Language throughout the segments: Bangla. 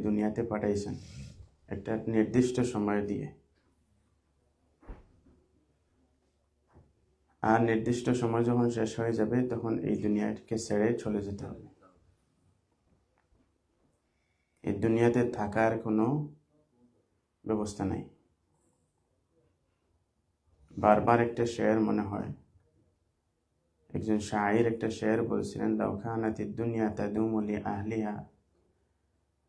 দুনিয়াতে পাঠাইছেন একটা নির্দিষ্ট সময় দিয়ে, আর নির্দিষ্ট সময় যখন শেষ হয়ে যাবে তখন এই দুনিয়াকে ছেড়ে চলে যেতে হবে। এই দুনিয়াতে থাকার কোনো ব্যবস্থা নাই। বারবার একটা শের মনে হয়, একজন শায়ের একটা শের বলছিলেন, লাউ কানাতিদ দুনিয়া তাদুমু লি আহলিহা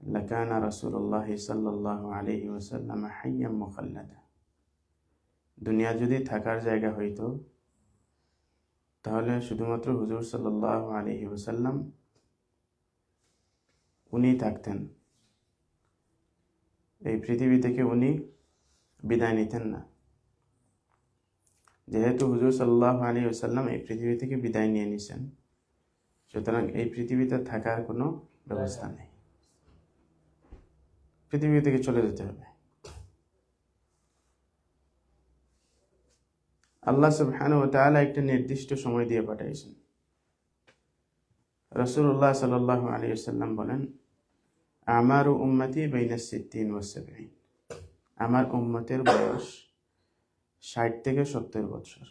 লাকানা রাসূলুল্লাহ সাল্লাল্লাহু আলাইহি ওয়াসাল্লাম হাইয়াম মুখাল্লাদা। দুনিয়া যদি থাকার জায়গা হইতো তাহলে শুধুমাত্র হুজুর সাল্লাল্লাহু আলাইহি ওয়াসাল্লাম উনি থাকতেন, এই পৃথিবী থেকে উনি বিদায় নিতেন না। যেহেতু হুজুর সাল্লাল্লাহু আলাইহি ওয়াসাল্লাম এই পৃথিবী থেকে বিদায় নিয়ে নিছেন, সুতরাং এই পৃথিবীতে থাকার কোনো ব্যবস্থা নেই, পৃথিবী থেকে চলে যেতে হবে। আল্লাহ সুবহানাহু ওয়া তাআলা একটা নির্দিষ্ট সময় দিয়ে পাঠাইছেন। রাসূলুল্লাহ সাল্লাল্লাহু আলাইহি ওয়াসাল্লাম বলেন, আমারু উম্মতি বাইনা 60 ওয়া 70। আমার উম্মতের বয়স 60 থেকে 70 বছর।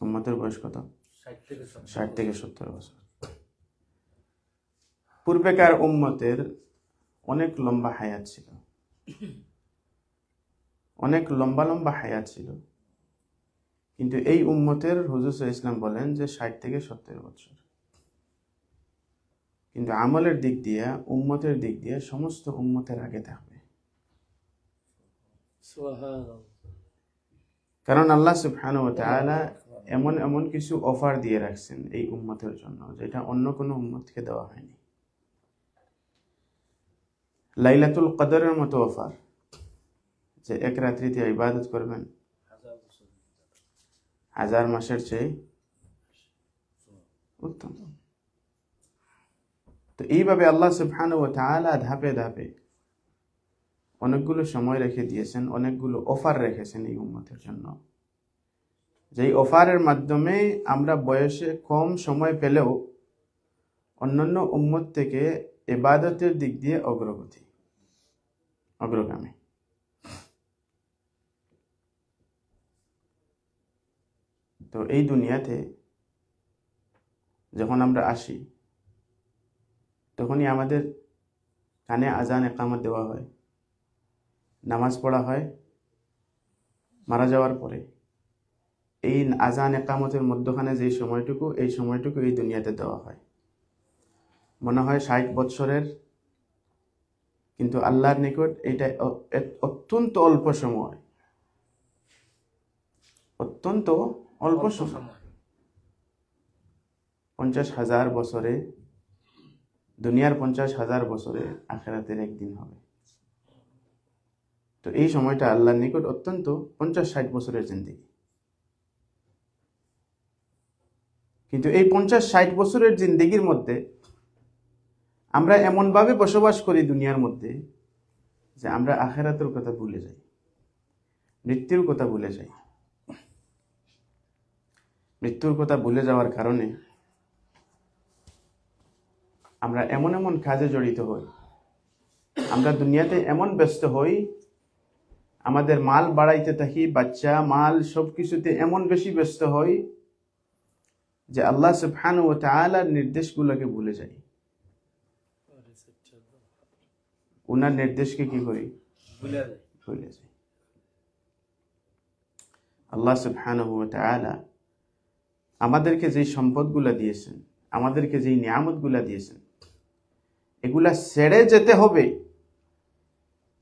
উম্মতের বয়স কত? 60 থেকে 70 বছর। পূর্বেকার উম্মতের অনেক লম্বা হায়াত ছিল, অনেক লম্বা লম্বা হায়াত ছিল, কিন্তু এই উম্মতের হুজুর সাল্লাল্লাহু আলাইহি ওয়াসাল্লাম বলেন যে 60 থেকে 70 বছর। কিন্তু আমলের দিক দিয়ে, উম্মতের দিক দিয়ে সমস্ত উম্মতের আগে থাকবে। কারণ আল্লাহ সুবহানাহু ওয়া তাআলা এমন এমন কিছু অফার দিয়ে রাখছেন এই উম্মতের জন্য, যেটা অন্য কোনো উম্মতকে দেওয়া হয়নি। লাইলাতুল কদরের মতো অফার, যে এক রাত্রিতে ইবাদত করবেন 1000 মাসের চেয়ে উত্তম। তো এইভাবে আল্লাহ সুবহানাহু ওয়া তাআলা ধাপে ধাপে অনেকগুলো সময় রেখে দিয়েছেন, অনেকগুলো অফার রেখেছেন এই উম্মতের জন্য, যেই অফারের মাধ্যমে আমরা বয়সে কম সময় পেলেও অন্যান্য উম্মত থেকে ইবাদতের দিক দিয়ে অগ্রগামী। তো এই দুনিয়াতে যখন আমরা আসি তখনই আমাদের কানে আজান ইকামত দেওয়া হয়, নামাজ পড়া হয় মারা যাওয়ার পরে। এই আজান ইকামতের মধ্যখানে যে সময়টুকু, এই সময়টুকু এই দুনিয়াতে দেওয়া হয়। মনে হয় 60 বছরের, কিন্তু আল্লাহর নিকট এটা অত্যন্ত অল্প সময়, অত্যন্ত অল্প সময়। 50,000 বছরে, দুনিয়ার 50,000 বছরে আখিরাতের একদিন হবে। তো এই সময়টা আল্লাহর নিকট অত্যন্ত 50-60 বছরের জিন্দেগি। কিন্তু এই 50-60 বছরের জিন্দেগির মধ্যে আমরা এমনভাবে বসবাস করি দুনিয়ার মধ্যে যে আমরা আখিরাতের কথা ভুলে যাই, মৃত্যুর কথা ভুলে যাই। মৃত্যুর কথা ভুলে যাওয়ার কারণে আমরা এমন এমন কাজে জড়িত হই, আমরা দুনিয়াতে এমন ব্যস্ত হই, আমাদের মাল বাড়াইতে থাকি, বাচ্চা মাল সবকিছুতে এমন বেশি ব্যস্ত হই যে আল্লাহ সুবহানাহু ওয়া তাআলার নির্দেশগুলোকে ভুলে যাই। উনার নির্দেশকে কি করি? ভুলে যাই। আল্লাহ সুবহানাহু ওয়া তাআলা আমাদেরকে যেই সম্পদগুলা দিয়েছেন, আমাদেরকে যেই নিয়ামতগুলা দিয়েছেন, এগুলা ছেড়ে যেতে হবে,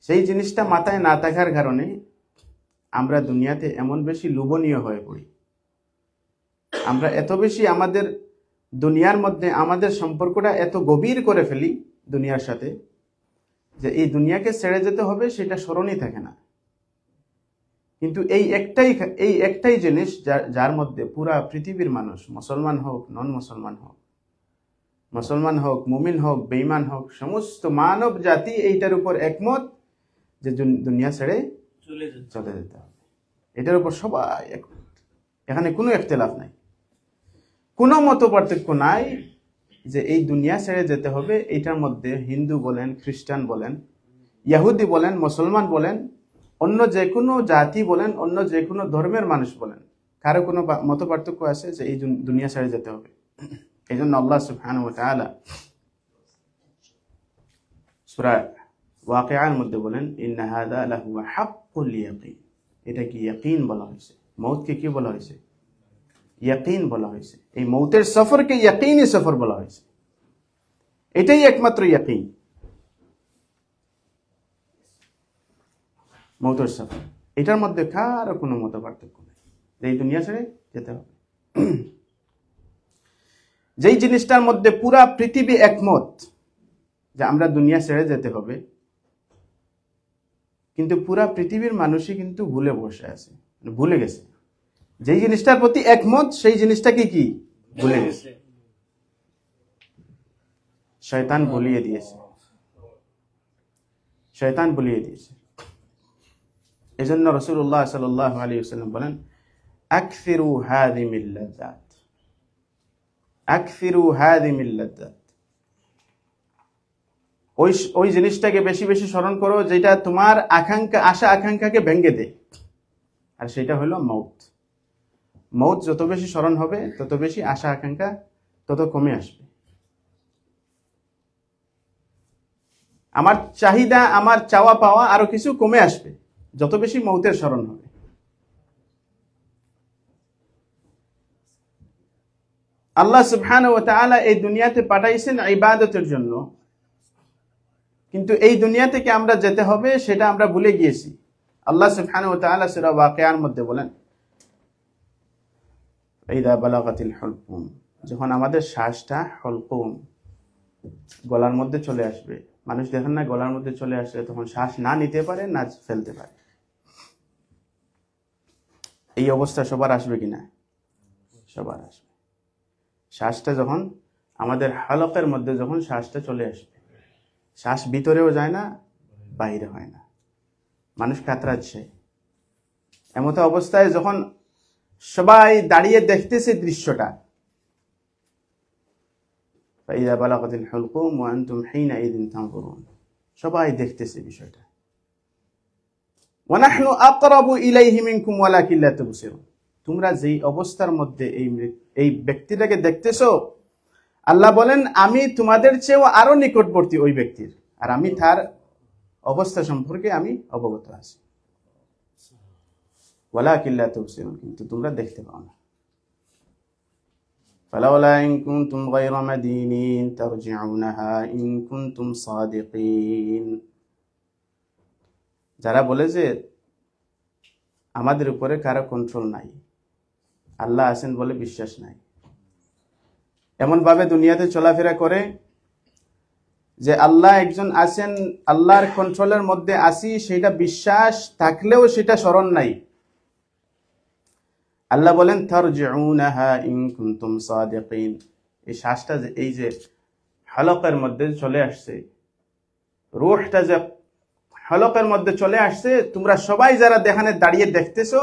সেই জিনিসটা মাথায় না থাকার কারণে আমরা দুনিয়াতে এমন বেশি লোভনীয় হয়ে পড়ি। আমরা এত বেশি আমাদের দুনিয়ার মধ্যে আমাদের সম্পর্কটা এত গভীর করে ফেলি দুনিয়ার সাথে, যে এই দুনিয়াকে ছেড়ে যেতে হবে সেটা স্মরণই থাকে না। কিন্তু এই একটাই জিনিস যার মধ্যে পুরা পৃথিবীর মানুষ, মুসলমান হোক নন মুসলমান হোক মুমিন হোক বেঈমান হোক, সমস্ত মানব জাতি এইটার উপর একমত যে দুনিয়া ছেড়ে চলে যেতে হবে। এটার উপর সবাই একমত, এখানে কোনো ইখতিলাফ নাই, কোনো মত পার্থক্য নাই যে এই দুনিয়া ছেড়ে যেতে হবে। এইটার মধ্যে হিন্দু বলেন, খ্রিস্টান বলেন, ইহুদি বলেন, মুসলমান বলেন, অন্য যে কোনো জাতি বলেন, অন্য যে কোনো ধর্মের মানুষ বলেন, কারো কোনো মত পার্থক্য আছে যে এই দুনিয়া ছেড়ে যেতে হবে। এই জন্য আল্লাহ সুবহানাহু ওয়া তাআলা সূরা ওয়াকিয়ার মধ্যে বলেন, ইন্না হাযা লাহুয়া হাক্কুল ইয়াকিন। এটা কি ইয়াকিন বলা হয়েছে, মৌতকে কি বলা হয়েছে? ইয়াকিন বলা হয়েছে। এই মৌতের সফরকে ইয়াকিনী সফর বলা হয়েছে। এটাই একমাত্র ইয়াকিন, মৌতের সফর। এটার মধ্যে কারো কোনো মত পার্থক্য নেই যে এই দুনিয়া ছেড়ে যেতে হবে। যেই জিনিসটার মধ্যে পুরা পৃথিবী একমত যে আমরা দুনিয়া ছেড়ে যেতে হবে, কিন্তু পুরা পৃথিবীর মানুষই কিন্তু ভুলে বসে আছে, ভুলে গেছে। যেই জিনিসটার প্রতি একমত সেই জিনিসটাকে কি ভুলে গেছে, শয়তান ভুলিয়ে দিয়েছে, শয়তান ভুলিয়ে দিয়েছে। এজন্য রাসূলুল্লাহ সাল্লাল্লাহু আলাইহি ওয়াসাল্লাম বলেন, আকসিরু হাযিমিল লাযাত, আকসিরু হাযিমিল লাযাত। ওই জিনিসটাকে বেশি বেশি স্মরণ করো যেটা তোমার আশা আকাঙ্ক্ষাকে ভেঙে দেয়, আর সেটা হলো মৌত। মৌত যত বেশি স্মরণ হবে তত বেশি আশা আকাঙ্ক্ষা তত কমে আসবে। আমার চাহিদা, আমার চাওয়া পাওয়া আরো কিছু কমে আসবে যত বেশি মৌতের স্মরণ হবে। আল্লাহ সুবহানাহু ওয়া তাআলা এই দুনিয়াতে পাঠাইছেন ইবাদতের জন্য, কিন্তু এই দুনিয়া থেকে আমরা যেতে হবে সেটা আমরা ভুলে গিয়েছি। আল্লাহ সুবহানাহু ওয়া তাআলা সূরা ওয়াকিয়ার মধ্যে বলেন, ইযা বালাগাতিল হুলকুম, যখন আমাদের শ্বাসটা হুলকুম গলার মধ্যে চলে আসবে। মানুষ দেখেন না, গলার মধ্যে চলে আসলে তখন শ্বাস না নিতে পারে না ফেলতে পারে। এই অবস্থা সবার আসবে কিনা? সবার আসবে। শ্বাসটা যখন আমাদের হালকের মধ্যে যখন শ্বাসটা চলে আসবে, শ্বাস ভিতরেও যায় না বাইরে হয় না, মানুষ কাতরাচ্ছে। এমত অবস্থায় যখন সবাই দাঁড়িয়ে দেখতেছে দৃশ্যটা, ফাইযা বালাগাতিল হুলকুম ওয়া আনতুম হিনাইযিন তানজুরুন, সবাই দেখতেছে বিষয়টা। ওয়া নাহনু আকরাবু ইলাইহি মিনকুম ওয়ালাকিন লা তুবসিরুন, তোমরা যেই অবস্থার মধ্যে এই ব্যক্তিটাকে দেখতেছো, আল্লাহ বলেন আমি তোমাদের চেয়েও আরো নিকটবর্তী ওই ব্যক্তির, আর আমি তার অবস্থা সম্পর্কে আমি অবগত আছি। ওয়ালাকিন লা তুবসিরুন, কিন্তু তোমরা দেখতে পাও না। ফালাউলা ইন কুনতুম গায়রা মাদিনিন তারজিউনাহা ইন কুনতুম সাদিকিন। যারা বলে যে আমাদের উপরে কারো কন্ট্রোল নাই, আল্লাহ আছেন বলে বিশ্বাস নাই, এমন ভাবে দুনিয়াতে চলাফেরা করে যে আল্লাহ একজন আছেন, আল্লাহর কন্ট্রোলের মধ্যে আছি, সেটা বিশ্বাস থাকলেও সেটা স্মরণ নাই। আল্লাহ বলেন তারজিউনাহা ইন কুনতুম সাদিকিন। এই শ্বাসটা এই যে হলকের মধ্যে চলে আসছে, রূহটা যে হলকের মধ্যে চলে আসছে, তোমরা সবাই যারা দেখানে দাঁড়িয়ে দেখতেছো,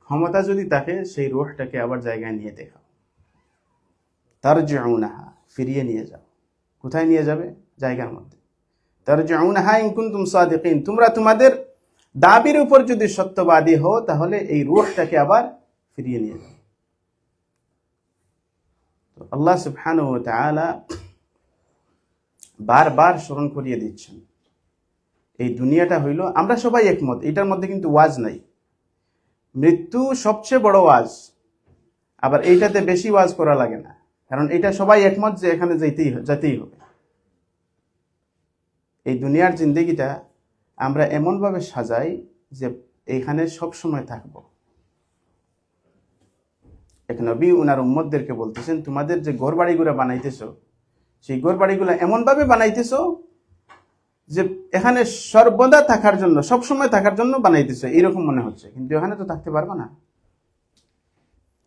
ক্ষমতা যদি থাকে সেই রূহটাকে আবার জায়গায় নিয়ে দেখাও। তারজিউনাহা, ফিরিয়ে নিয়ে যাও। কোথায় নিয়ে যাবে? জায়গার মধ্যে। তারজিউনাহা ইন কুনতুম সাদিকিন, তোমরা তোমাদের দাবির উপর যদি সত্যবাদী হও তাহলে এই রূহটাকে আবার ফিরিয়ে নিয়ে যাও। তো আল্লাহ সুবহানাহু ওয়া তাআলা বারবার স্মরণ করিয়ে দিচ্ছেন, এই দুনিয়াটা হইল, আমরা সবাই একমত, এটার মধ্যে কিন্তু ওয়াজ নাই। মৃত্যু সবচেয়ে বড় ওয়াজ, আবার এইটাতে বেশি ওয়াজ করা লাগে না, কারণ এটা সবাই একমত যে এখানে যেতেই হবে। এই দুনিয়ার জিন্দেগিটা আমরা এমনভাবে সাজাই যে এইখানে সব সময় থাকবো। এক নবী উনার উম্মতদেরকে বলতেছেন, তোমাদের যে ঘর বাড়িগুলো বানাইতেছো, সেই ঘর বাড়িগুলো এমন ভাবে বানাইতেছো যে এখানে সর্বদা থাকার জন্য, সবসময় থাকার জন্য বানাইতেছে এরকম মনে হচ্ছে, কিন্তু এখানে তো থাকতে পারবে না।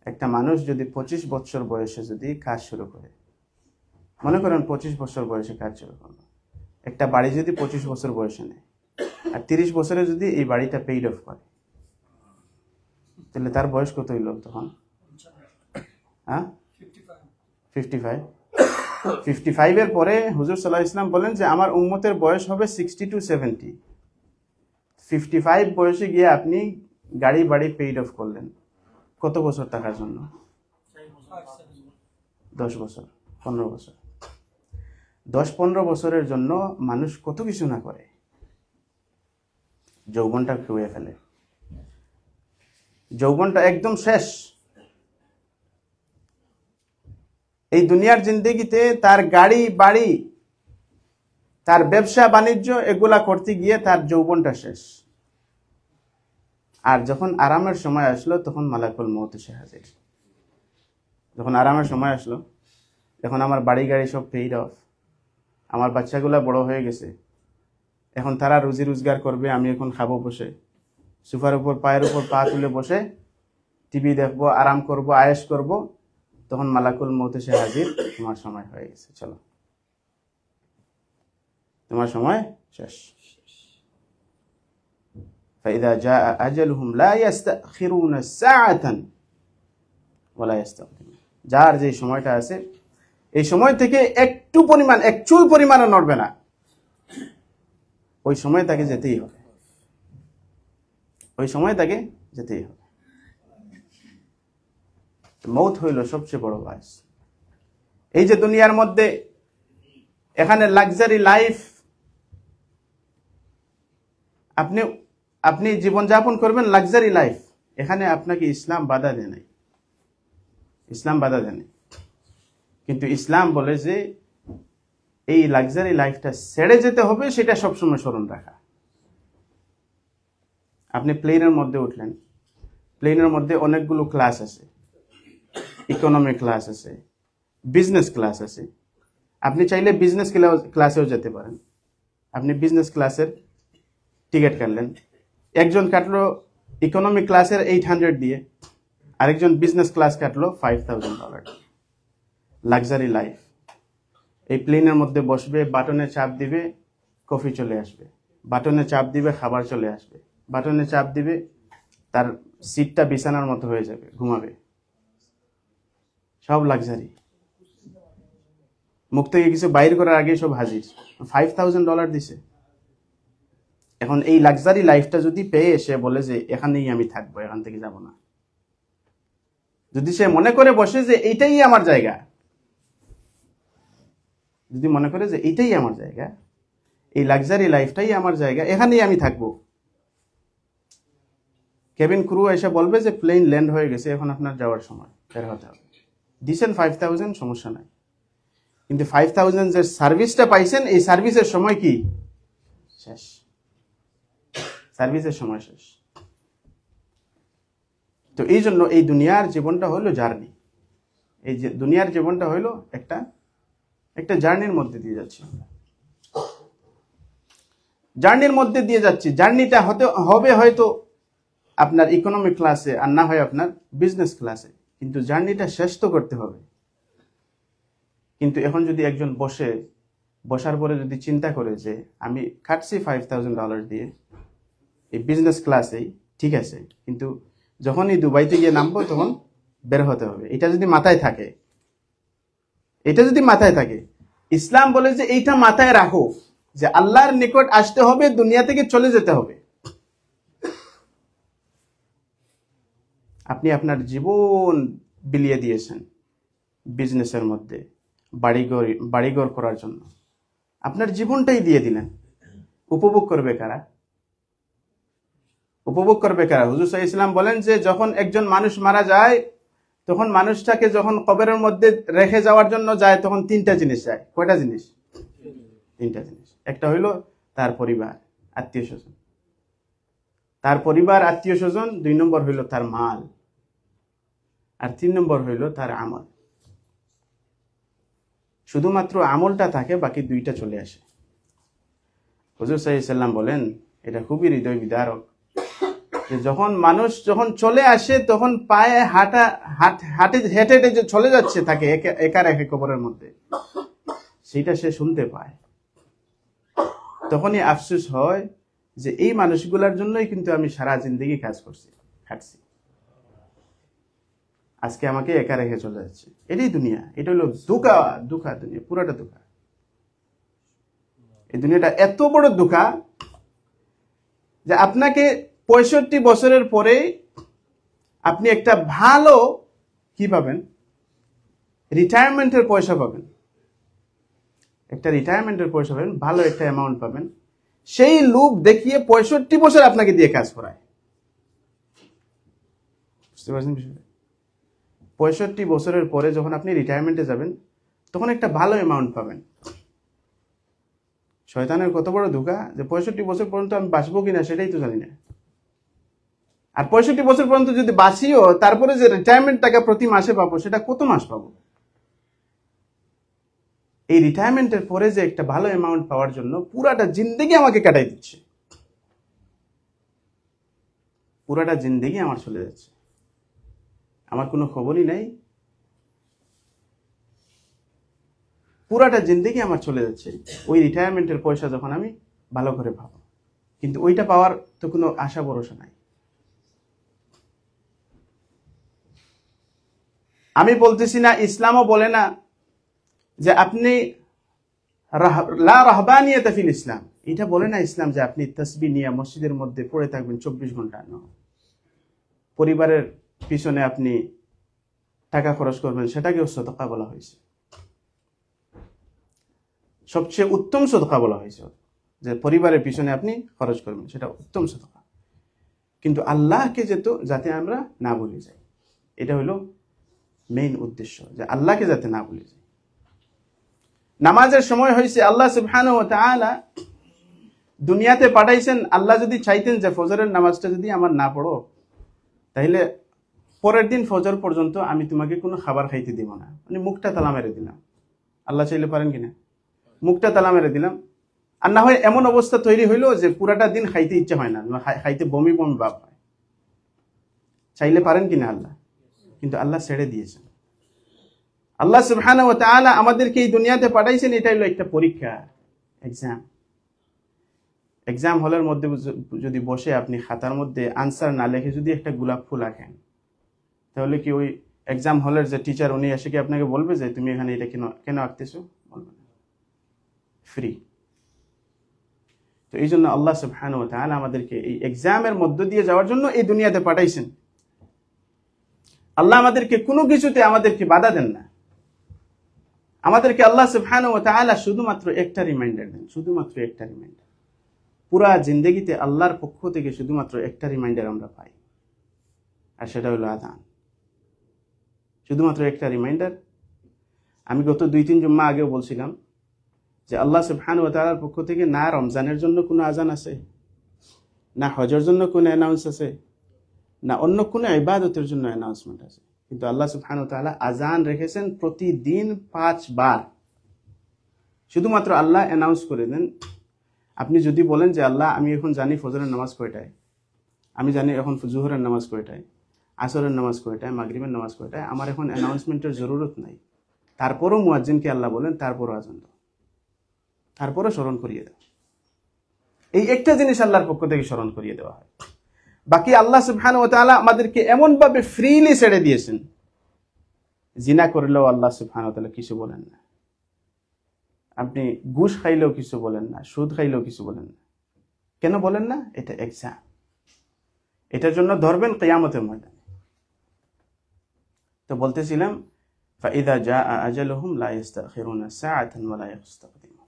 একটা মানুষ যদি 25 বছর বয়সে যদি কাজ শুরু করে, মনে করেন 25 বছর বয়সে কাজ শুরু করলো, একটা বাড়ি যদি 25 বছর বয়সে নেয় আর 30 বছরে যদি এই বাড়িটা পেইড অফ করে, তাহলে তার বয়স কত হইল তখন? হ্যাঁ, 55। 55 এর পরে হুজুর সাল্লাল্লাহু আলাইহি ওয়াসাল্লাম বলেন যে আমার উম্মতের বয়স হবে 60 to 70। 55 বয়সে গিয়ে আপনি গাড়ি বাড়ি পেইড অফ করলেন, কত বছর থাকার জন্য? 10 বছর, 15 বছর। 10-15 বছরের জন্য মানুষ কত কিছু না করে, যৌবনটা খুঁয়ে ফেলে, যৌবনটা একদম শেষ। এই দুনিয়ার জিন্দেগিতে তার গাড়ি বাড়ি, তার ব্যবসা বাণিজ্য এগুলা করতে গিয়ে তার যৌবনটা শেষ। আর যখন আরামের সময় আসলো তখন মালাকুল মউত এসে হাজির। যখন আরামের সময় আসলো, এখন আমার বাড়ি গাড়ি সব পেইড অফ, আমার বাচ্চাগুলা বড় হয়ে গেছে, এখন তারা রুজি রোজগার করবে, আমি এখন খাবো বসে, সোফার উপর পায়ের উপর পা তুলে বসে টিভি দেখবো, আরাম করব, আয়েশ করব, তখন মালাকুল মউত এসে হাজির, তোমার সময় হয়ে গেছে, চলো, তোমার সময় শেষ। فإذا جاء أجلهم لا يستأخرون ساعة ولا يستقدمون। যার যে সময়টা আছে এই সময় থেকে একটু পরিমাণ, এক চুল পরিমাণও নড়বে না, ওই সময় তাকে যেতেই হবে, ওই সময় তাকে যেতেই হবে। মৌত হইল সবচেয়ে বড় বাস। এই যে দুনিয়ার মধ্যে এখানে লাক্সারি লাইফ, আপনি জীবনযাপন করবেন লাক্সারি লাইফ, এখানে আপনাকে ইসলাম বাধা দেয় নাই, ইসলাম বাধা দেয় নাই। কিন্তু ইসলাম বলে যে এই লাক্সারি লাইফটা ছেড়ে যেতে হবে, সেটা সবসময় স্মরণ রাখা। আপনি প্লেনের মধ্যে উঠলেন, প্লেনের মধ্যে অনেকগুলো ক্লাস আছে, ইকোনমি ক্লাস আছে, বিজনেস ক্লাস আছে। আপনি চাইলে বিজনেস ক্লাসেও যেতে পারেন। আপনি বিজনেস ক্লাসের টিকিট কাটলেন, একজন কাটলো ইকোনমি ক্লাসের 800 দিয়ে, আরেকজন বিজনেস ক্লাস কাটলো $5000। Luxury life. এই প্লেনের মধ্যে বসবে, বাটনে চাপ দিবে, কফি চলে আসবে, বাটনে চাপ দিবে, খাবার চলে আসবে, বাটনে চাপ দিবে, তার সিটটা বিছানার মতো হয়ে যাবে, ঘুমাবে, সব লাক্সারি। মুখ থেকে কিছু বাইর করার আগে সব হাজির। $5000 দিছে। এখন এই লাক্সারি লাইফটা যদি পেয়ে সে বলে যে এখানেই আমি থাকবো, এখান থেকে যাব না, যদি সে মনে করে বসে যে এইটাই আমার জায়গা, যদি মনে করে যে এইটাই আমার জায়গা, এই লাক্সারি লাইফটাই আমার জায়গা, এখানেই আমি থাকবো, কেবিন ক্রু এসে বলবে যে প্লেন ল্যান্ড হয়ে গেছে, এখন আপনার যাওয়ার সময়, বের হতে হবে। দিছেন 5000, সমস্যা নাই, কিন্তু 5000 যে সার্ভিসটা পাইছেন, এই সার্ভিসের সময় কি শেষ, সার্ভিসের সময় শেষ। তো এই জন্য এই দুনিয়ার জীবনটা হলো জার্নি। এই যে দুনিয়ার জীবনটা হলো একটা জার্নির মধ্যে দিয়ে যাচ্ছি, জার্নির মধ্যে দিয়ে যাচ্ছি। জার্নিটা হবে হয়তো আপনার ইকোনমিক ক্লাসে, আর না হয় আপনার বিজনেস ক্লাসে, কিন্তু জার্নিটা শেষ তো করতে হবে। কিন্তু এখন যদি একজন বসার পরে যদি চিন্তা করে যে আমি খাটছি $5000 দিয়ে এই বিজনেস ক্লাসেই, ঠিক আছে, কিন্তু যখনই দুবাইতে গিয়ে নামবো তখন বের হতে হবে, এটা যদি মাথায় থাকে, এটা যদি মাথায় থাকে, ইসলাম বলে যে এইটা মাথায় রাখো যে আল্লাহর নিকট আসতে হবে, দুনিয়া থেকে চলে যেতে হবে। আপনি জীবন বিলিয়ে দিয়েছেন বিজনেসের মধ্যে, বাড়িঘর করার জন্য আপনার জীবনটাই দিয়ে দিলেন। উপভোগ করবে কারা? উপভোগ করবে কারা? হুজুর সাল্লাল্লাহু আলাইহি ওয়াসাল্লাম বলেন যে যখন একজন মানুষ মারা যায়, তখন মানুষটাকে যখন কবরের মধ্যে রেখে যাওয়ার জন্য যায়, তখন 3টা জিনিস চায়। কয়টা জিনিস? 3টা জিনিস। একটা হইল তার পরিবার, আত্মীয় স্বজন, তার পরিবার, আত্মীয় স্বজন। 2 নম্বর হইল তার মাল, আর 3 নম্বর হইল তার আমল। শুধুমাত্র আমলটা থাকে, বাকি 2টা চলে আসে। হুজুর সাল্লাল্লাহু আলাইহি সাল্লাম বলেন এটা খুবই হৃদয় বিদারক যে যখন মানুষ যখন চলে আসে তখন পায়ে হেঁটে হেঁটে যে চলে যাচ্ছে তাকে একা রেখে কবরের মধ্যে, সেটা সে শুনতে পায়। তখনই আফসোস হয় যে এই মানুষগুলোর জন্যই কিন্তু আমি সারা জিন্দগি কাজ করছি, খাটছি, আজকে আমাকে একা রেখে চলে যাচ্ছে। এটাই দুনিয়া, এটা হলো ধোঁকা, ধোঁকা দুনিয়া, পুরাটা ধোঁকা। এই দুনিয়াটা এত বড় ধোঁকা যে আপনাকে 65 বছরের পরে আপনি একটা ভালো কি পাবেন, রিটায়ারমেন্টের পয়সা পাবেন, একটা রিটায়ারমেন্টের পয়সা পাবেন, ভালো একটা অ্যামাউন্ট পাবেন। সেই লোভ দেখিয়ে 65 বছর আপনাকে দিয়ে কাজ করায়। বুঝতে পারছেন বিষয়টা? 65 বছরের পরে যখন আপনি রিটায়ারমেন্টে যাবেন তখন একটা ভালো অ্যামাউন্ট পাবেন। শয়তানের কত বড় ধোঁকা যে 65 বছর পর্যন্ত আমি বাঁচবো কিনা সেটাই তো জানি না। আর 65 বছর পর্যন্ত যদি বাঁচিও তারপরে যে রিটায়ারমেন্ট টাকা প্রতি মাসে পাবো সেটা কত মাস পাবো? এই রিটায়ারমেন্টের পরে যে একটা ভালো অ্যামাউন্ট পাওয়ার জন্য পুরাটা জিন্দেগি আমাকে কাটাই দিচ্ছে, পুরাটা জিন্দেগি আমার চলে যাচ্ছে, আমার কোনো খবরই নাই, পুরাটা জিন্দেগি আমার চলে যাচ্ছে ওই রিটায়ারমেন্টের পয়সা যখন আমি ভালো করে পাবো। কিন্তু ওইটা পাওয়ার তো কোনো আশা ভরসা নাই। আমি বলতেছি না, ইসলামও বলে না যে আপনি লা রাহবানিয়াত ফিল ইসলাম, এটা বলে না ইসলাম যে আপনি তাসবিহ নিয়ে মসজিদের মধ্যে পড়ে থাকবেন 24 ঘন্টা। পরিবারের পিছনে আপনি টাকা খরচ করবেন, সেটাকেও সদকা বলা হয়েছে। সবচেয়ে উত্তম সদকা বলা হয়েছে যে পরিবারের পিছনে আপনি খরচ করবেন, সেটা উত্তম সদকা। কিন্তু আল্লাহকে যাতে আমরা না ভুলে যাই, এটা হলো মেইন উদ্দেশ্য, যে আল্লাহকে যাতে না ভুলে যাই। নামাজের সময় হয়েছে, আল্লাহ সুবহানাহু ওয়া তাআলা দুনিয়াতে পাঠাইছেন। আল্লাহ যদি চাইতেন যে ফজরের নামাজটা যদি আমার না পড়ো, তাহলে পরের দিন ফজর পর্যন্ত আমি তোমাকে কোনো খাবার খাইতে দিব না, মানে মুখটা তালা মেরে দিলাম। আল্লাহ চাইলে পারেন কিনা? মুখটা তালা মেরে দিলাম। আর না হয় এমন অবস্থা তৈরি হইলো যে পুরাটা দিন খাইতে ইচ্ছা হয় না, খাইতে বমি বমি ভাব হয়। চাইলে পারেন কিনা আল্লাহ? কিন্তু আল্লাহ ছেড়ে দিয়েছেন। আল্লাহ সুবহানাহু ওয়া তাআলা আমাদেরকে এই দুনিয়াতে পাঠাইছেন, এটা হলো একটা পরীক্ষা, এক্সাম। এক্সাম হলের মধ্যে যদি বসে আপনি খাতার মধ্যে আনসার না লিখে যদি একটা গোলাপ ফুল আঁকেন, তাহলে কি ওই এক্সাম হলের যে টিচার উনি এসে কি আপনাকে বলবে যে তুমি এখানে এটা কেন আঁকতেছো? বলবে না, ফ্রি। তো এই জন্য আল্লাহ সুবহানাহু ওয়া তাআলা আমাদেরকে এই এক্সামের মধ্য দিয়ে যাওয়ার জন্য এই দুনিয়াতে পাঠাইছেন। আল্লাহ আমাদেরকে কোনো কিছুতে আমাদেরকে বাধা দেন না। আমাদেরকে আল্লাহ সুবহানাহু ওয়া তাআলা শুধুমাত্র একটা রিমাইন্ডার দেন, শুধুমাত্র একটা রিমাইন্ডার। পুরা জিন্দগিতে আল্লাহর পক্ষ থেকে শুধুমাত্র একটা রিমাইন্ডার আমরা পাই, আর সেটা হলো আযান। শুধুমাত্র একটা রিমাইন্ডার। আমি গত 2-3 জুম্মা আগেও বলছিলাম যে আল্লাহ সুবহানাহু ওয়া তাআলার পক্ষ থেকে না রমজানের জন্য কোনো আযান আছে, না হজের জন্য কোনো অ্যানাউন্স আছে, না অন্য কোনো ইবাদতের জন্য অ্যানাউন্সমেন্ট আছে। কিন্তু আল্লাহ সুবহানাহু ওয়া তাআলা আযান রেখেছেন প্রতিদিন 5 বার। শুধুমাত্র আল্লাহ অ্যানাউন্স করে দেন। আপনি যদি বলেন যে আল্লাহ আমি এখন জানি ফজরের নামাজ কয়টায়, আমি জানি এখন জোহরের নামাজ কয়টায়, আসরের নামাজ কয়টায়, মাগরিবের নামাজ কয়টায়, আমার এখন অ্যানাউন্সমেন্টের জরুরত নাই, তারপরও মুয়াজ্জিনকে আল্লাহ বলেন তারপরও আযান দাও, তারপরও স্মরণ করিয়ে দাও। এই একটা জিনিস আল্লাহর পক্ষ থেকে স্মরণ করিয়ে দেওয়া হয়। বাকি আল্লাহ সুবহানাহু ওয়া তাআলা আমাদেরকে এমন ভাবে ফ্রিলি ছেড়ে দিয়েছেন, জিনা করলেও আল্লাহ সুবহানাহু ওয়া তাআলা কিছু বলেন না, আপনি ঘুষ খাইলেও কিছু বলেন না, সুদ খাইলেও কিছু বলেন না। কেন বলেন না? এটা এক্সাম। এটার জন্য ধরবেন কিয়ামতের ময়দানে। তো বলতেছিলাম ফাইদা জাআ আজালুহুম লা ইস্তাখিরুনা সাআতান ওয়া লা ইস্তাকদিমুন।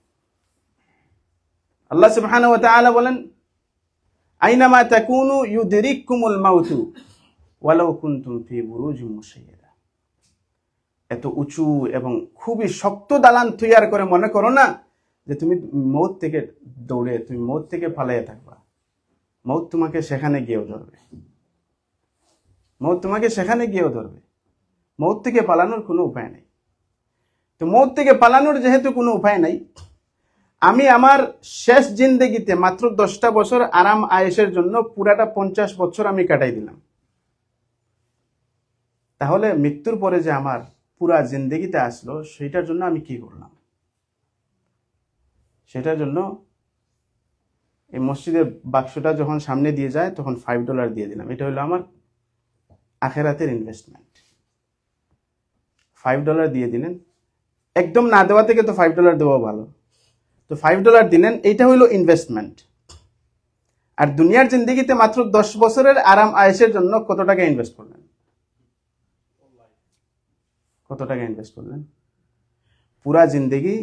আল্লাহ সুবহানাহু ওয়া তাআলা বলেন আইনামা তাকুনু ইউদরিকুমুল মাউতু ওয়ালাউ কুনতুম ফি বুরুজিন মুশাইয়াদা। এত উঁচু এবং খুবই শক্ত দালান তৈরি করে মনে করো না যে তুমি মৌত থেকে দৌড়ে, তুমি মৌত থেকে পালিয়ে থাকবা। মৌত তোমাকে সেখানে গিয়েও ধরবে, মৌত তোমাকে সেখানে গিয়েও ধরবে। মৌত থেকে পালানোর কোনো উপায় নেই। তো মৌত থেকে পালানোর যেহেতু কোনো উপায় নাই, আমি আমার শেষ জিন্দেগিতে মাত্র 10টা বছর আরাম আয়েশের জন্য পুরাটা 50 বছর আমি কাটাই দিলাম, তাহলে মৃত্যুর পরে যে আমার পুরা জিন্দেগিতে আসলো সেটার জন্য আমি কি করলাম? সেটার জন্য এই মসজিদের বাক্সটা যখন সামনে দিয়ে যায় তখন $5 দিয়ে দিলাম। এটা হলো আমার আখেরাতের ইনভেস্টমেন্ট। $5 দিয়ে দিলেন, একদম না দেওয়া থেকে তো $5 দেওয়া ভালো, তো $5 দিলেন, এইটা হইলো ইনভেস্টমেন্ট। আর দুনিয়ার জিন্দেগিতে মাত্র 10 বছরের আরাম আয়েশের জন্য কত টাকা ইনভেস্ট করলেন? কত টাকা ইনভেস্ট করলেন? পুরা জিন্দেগি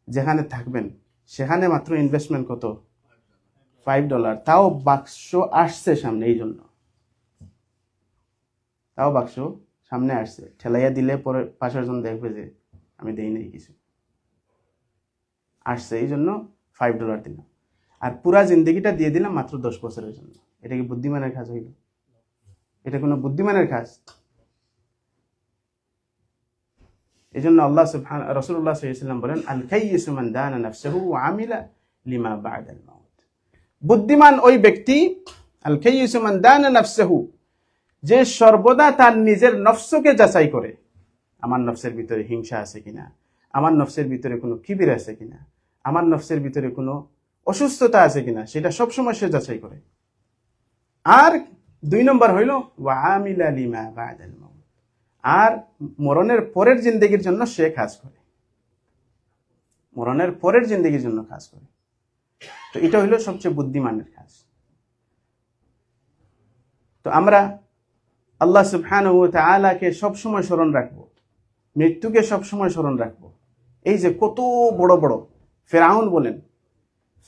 যেখানে থাকবেন সেখানে মাত্র ইনভেস্টমেন্ট কত? $5। তাও বাক্স আসছে সামনে, এই জন্য তাও বাক্স সামনে আসছে, ঠেলাইয়া দিলে পরে পাশের জন দেখবে যে আমি দেই নাই কিছু, আসছে এই জন্য $5 দিলাম। আর পুরা জিন্দগিটা দিয়ে দিলাম মাত্র 10 বছরের জন্য। এটা কি বুদ্ধিমানের কাজ হইল? এটা কোনো বুদ্ধিমানের কাজ? এই জন্য আল্লাহ সুবহানাহু রাসূলুল্লাহ সাল্লাল্লাহু আলাইহি ওয়াসাল্লাম বলেন, আল কাইয়িসু মান দানা নাফসাহু ওয়া আমিলা লিমা বা'দাল মাউত। বুদ্ধিমান ওই ব্যক্তি, আল কাইয়িসু মান দানা নাফসাহু, যে সর্বদা তার নিজের নফসকে যাচাই করে, আমার নফসের ভিতরে হিংসা আছে কিনা, আমার নফসের ভিতরে কোনো কিবির আছে কিনা, আমার নফসের ভিতরে কোনো অসুস্থতা আছে কিনা, সেটা সবসময় সে যাচাই করে। আর 2 নম্বর হইল ওয়া আমিলা লিমা বা'দাল মাউত, আর মরণের পরের জিন্দেগির জন্য সে কাজ করে, মরণের পরের জিন্দেগির জন্য কাজ করে। তো এটা হইল সবচেয়ে বুদ্ধিমানের কাজ। তো আমরা আল্লাহ সুবহানাহু ওয়া তাআলাকে সবসময় স্মরণ রাখবো, মৃত্যুকে সবসময় স্মরণ রাখবো। এই যে কত বড় বড়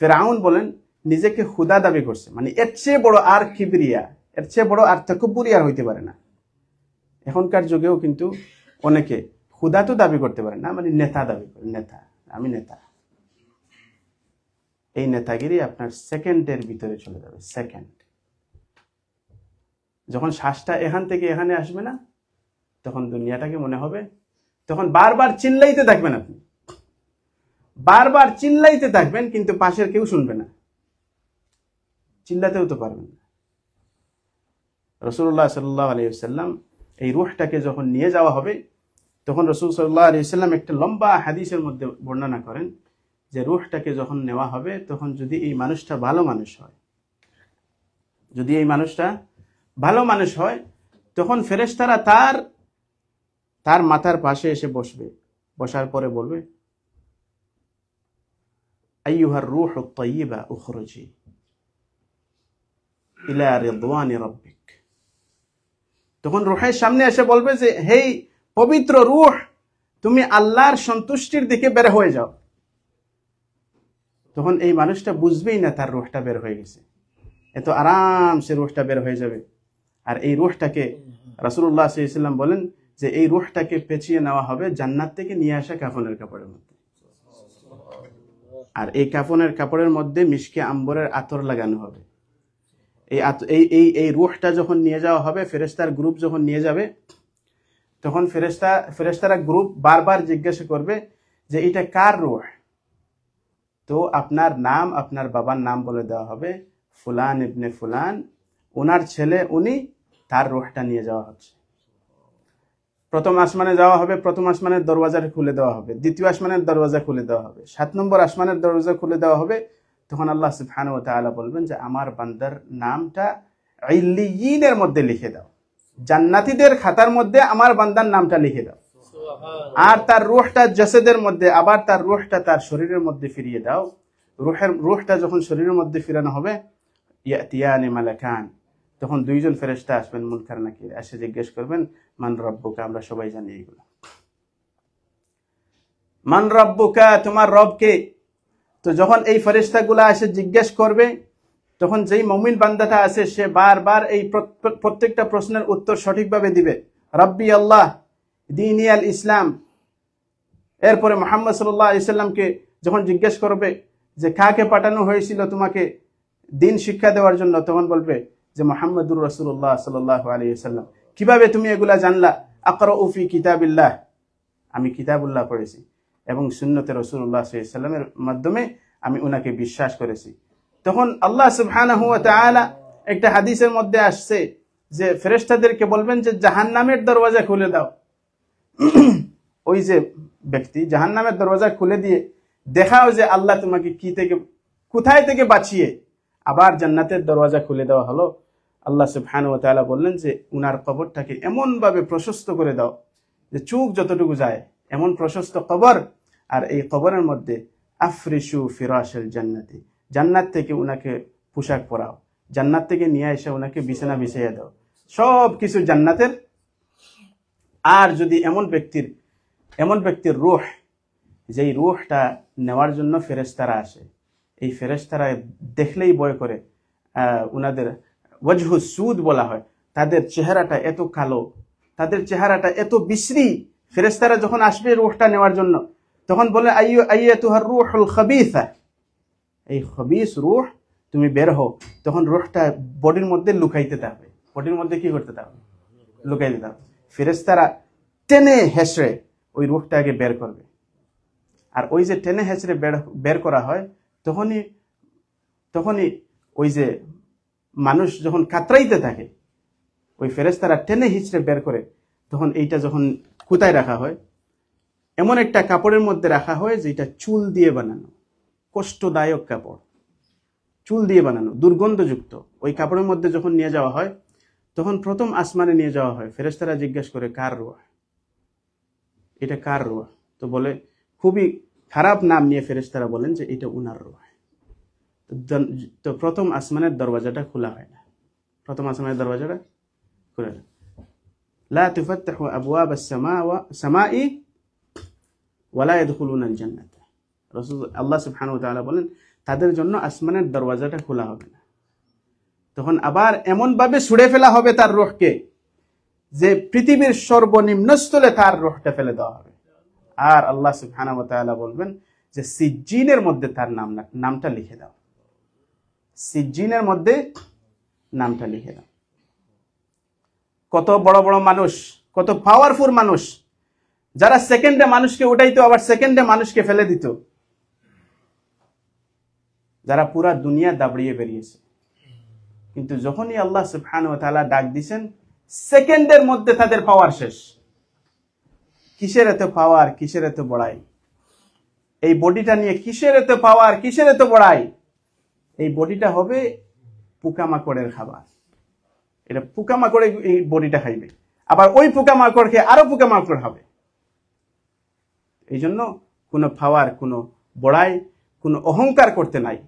ফেরাউন বলেন নিজেকে খুদা দাবি করছে, মানে এর চেয়ে বড় আর কিবরিয়া, এর চেয়ে বড় আর তাকাব্বুরি আর হইতে পারে না। এখনকার যুগেও কিন্তু অনেকে খুদা তো দাবি করতে পারে না, মানে নেতা দাবি করে, নেতা, আমি নেতা। এই নেতাগিরি আপনার সেকেন্ডের ভিতরে চলে যাবে, সেকেন্ড। যখন শ্বাসটা এখান থেকে এখানে আসবে না, তখন দুনিয়াটাকে মনে হবে, তখন বারবার চিল্লাইতে থাকবেন আপনি, বারবার চিল্লাইতে থাকবেন, কিন্তু পাশের কেউ শুনবে না, চিল্লাতেও তো পারবেন না। রাসূলুল্লাহ সাল্লাল্লাহু আলাইহি ওয়াসাল্লাম এই রূহটাকে যখন নিয়ে যাওয়া হবে, তখন রাসূল সাল্লাল্লাহু আলাইহি ওয়াসাল্লাম একটা লম্বা হাদিসের মধ্যে বর্ণনা করেন যে রূহটাকে যখন নেওয়া হবে, তখন যদি এই মানুষটা ভালো মানুষ হয়, যদি এই মানুষটা ভালো মানুষ হয়, তখন ফেরেশতারা তার মাথার পাশে এসে বসবে, বসার পরে বলবে, আইয়ুহার রূহুত তাইয়্যিবা উখরুজি ইলা রিদওয়ানি রাব্বিক। তখন রূহের সামনে এসে বলবে যে, হে পবিত্র রূহ, তুমি আল্লাহর সন্তুষ্টির দিকে বের হয়ে যাও। তখন এই মানুষটা বুঝবেই না তার রূহটা বের হয়ে গেছে, এত আরামসে রূহটা বের হয়ে যাবে। আর এই রূহটাকে রাসূলুল্লাহ সাল্লাল্লাহু আলাইহি ওয়াসাল্লাম বলেন যে এই রূহটাকে পেঁচিয়ে নেওয়া হবে জান্নাত থেকে নিয়ে আসা কাফনের কাপড়ের মধ্যে। আর এই কাফনের কাপড়ের মধ্যে মিশকে আম্বরের আতর লাগানো হবে। এই রূহটা যখন নিয়ে যাওয়া হবে, ফেরেশতার গ্রুপ যখন নিয়ে যাবে, তখন ফেরেশতারা গ্রুপ বারবার জিজ্ঞাসা করবে যে এটা কার রূহ? তো আপনার নাম, আপনার বাবার নাম বলে দেওয়া হবে, ফুলান ইবনে ফুলান, ওনার ছেলে উনি, তার রূহটা নিয়ে যাওয়া হচ্ছে। প্রথম আসমানে যাওয়া হবে, প্রথম আসমানের দরওয়াজা খুলে দেওয়া হবে, দ্বিতীয় আসমানের দরওয়াজা খুলে দেওয়া হবে, 7 নম্বর আসমানের দরওয়াজা খুলে দেওয়া হবে। তখন আল্লাহ সুবহানাহু ওয়া তাআলা বলবেন যে আমার বান্দার নামটা ইল্লিয়িনের মধ্যে লিখে দাও, জান্নাতীদের খাতার মধ্যে আমার বান্দার নামটা লিখে দাও। আর তার রূহটা জাসদের মধ্যে, আবার তার রূহটা তার শরীরের মধ্যে ফিরিয়ে দাও। রূহটা যখন শরীরের মধ্যে ফিরানো হবে, ইয়াতিয়ানি মালাকান, তখন 2 জন ফেরেশতা আসবেন, মুনকার নাকির, এসে জিজ্ঞেস করবেন, মান রাব্বুকা। আমরা সবাই জানি এগুলো, মান রাব্বুকা, তোমার রব কে? তো যখন এই ফেরেশতাগুলো এসে জিজ্ঞেস করবে, তখন যেই মুমিন বান্দাটা আছে সে বারবার এই প্রত্যেকটা প্রশ্নের উত্তর সঠিকভাবে দিবে। রাব্বি আল্লাহ, দীনি আল ইসলাম। এরপরে মুহাম্মদ সাল্লাল্লাহু আলাইহি সাল্লামকে যখন জিজ্ঞেস করবে যে কাকে পাঠানো হয়েছিল তোমাকে দিন শিক্ষা দেওয়ার জন্য, তখন বলবে যে মুহাম্মদুর রাসূলুল্লাহ সাল্লাল্লাহু আলাইহি সাল্লাম। কিভাবে তুমি এগুলা জানলা? আকরাউ ফি কিতাবিল্লাহ, আমি কিতাবুল্লাহ পড়েছি এবং সুন্নতে রাসূলুল্লাহ সাল্লাল্লাহু আলাইহি সাল্লামের মাধ্যমে আমি উনাকে বিশ্বাস করেছি। তখন আল্লাহ সুবহানাহু ওয়া তাআলা একটা হাদিসের মধ্যে আসছে যে ফেরেশতাদেরকে বলবেন যে জাহান্নামের দরওয়াজা খুলে দাও। ওই যে ব্যক্তি জাহান্নামের দরওয়াজা খুলে দিয়ে দেখাও যে আল্লাহ তোমাকে কি থেকে কোথায় থেকে বাঁচিয়ে আবার জান্নাতের দরওয়াজা খুলে দেওয়া হলো। আল্লাহ সুবহানাহু ওয়া তাআলা বললেন যে উনার কবরটাকে এমন ভাবে প্রশস্ত করে দাও যে চোখ যতটুকু যায় এমন প্রশস্ত কবর, আর এই কবরের মধ্যে আফরিশু ফিরাশাল জান্নাতি, জান্নাত থেকে উনাকে পোশাক পরাও, জান্নাত থেকে নিয়ে এসে উনাকে বিছানা বিছাইয়া দাও, সব কিছু জান্নাতের। আর যদি এমন ব্যক্তির রূহ, যেই রূহটা নেওয়ার জন্য ফেরেশতারা আসে, এই ফেরেশতারা দেখলেই ভয় করে, উনাদের ওয়াজহু সুদ বলা হয়, তাদের চেহারাটা এত কালো, তাদের চেহারাটা এত বিশ্রী। ফেরেশতারা যখন আসবে রূহটা নেওয়ার জন্য তখন বলে আইয়াতুহার রূহুল খাবিসা, এই খবিস রূহ তুমি বের হও। তখন রূহটা বডির মধ্যে লুকাইতে থাকবে, বডির মধ্যে কি করতে থাকবে, লুকাইতে থাকবে। ফেরেশতারা টেনে হেসড়ে ওই রূহটাকে বের করবে। আর ওই যে টেনে হেসড়ে বের করা হয় তখনই ওই যে মানুষ যখন কাতরাইতে থাকে, ওই ফেরেশতারা টেনে হিচড়ে বের করে, তখন এইটা যখন কোথায় রাখা হয়, এমন একটা কাপড়ের মধ্যে রাখা হয় যেটা চুল দিয়ে বানানো, কষ্টদায়ক কাপড়, চুল দিয়ে বানানো, দুর্গন্ধযুক্ত। ওই কাপড়ের মধ্যে যখন নিয়ে যাওয়া হয় তখন প্রথম আসমানে নিয়ে যাওয়া হয়। ফেরেশতারা জিজ্ঞেস করে কার রূহ, এটা কার রূহ? তো বলে খুবই খারাপ নাম নিয়ে ফেরেশতারা বলেন যে এটা উনার রূহ। তো প্রথম আসমানের দরওয়াজাটা খোলা হয় না, প্রথম আসমানের দরওয়াজাটা খোলা না। লা তুফাত্তাহু আবওয়াবাস সামাই ওয়ালা ইয়াদখুলুনাল জান্নাত। রাসূল আল্লাহ সুবহানাহু ওয়া তাআলা বলেন তাদের জন্য আসমানের দরওয়াজাটা খোলা হবে না। তখন আবার এমন ভাবে ছুঁড়ে ফেলা হবে তার রূহকে যে পৃথিবীর সর্বনিম্ন স্থলে তার রূহটা ফেলে দেওয়া হবে। আর আল্লাহ সুবহানাহু ওয়া তাআলা বলবেন যে সিজ্জিনের মধ্যে তার নামটা লিখে দাও, সিজ্জিনের মধ্যে নামটা লিখে দাও। কত বড় বড় মানুষ, কত পাওয়ারফুল মানুষ, যারা সেকেন্ডে মানুষকে উঠাইতো আবার সেকেন্ডে মানুষকে ফেলে দিত, যারা পুরা দুনিয়া দাবড়িয়ে বেরিয়েছে, কিন্তু যখনই আল্লাহ সুবহানাহু ওয়া তাআলা ডাক দিয়েছেন সেকেন্ডের মধ্যে তাদের পাওয়ার শেষ। কিসের এত পাওয়ার, কিসের এত বড়াই? এই বডিটা নিয়ে কিসের এত পাওয়ার, কিসের এত বড়াই? এই বডিটা হবে পোকামাকড়ের খাবার। এটা পোকামাকড় এই বডিটা খাইবে, আবার ওই পোকামাকড়কে আরো পোকামাকড় হবে। এই জন্য কোনো পাওয়ার, কোনো বড়াই, কোনো অহংকার করতে নাই।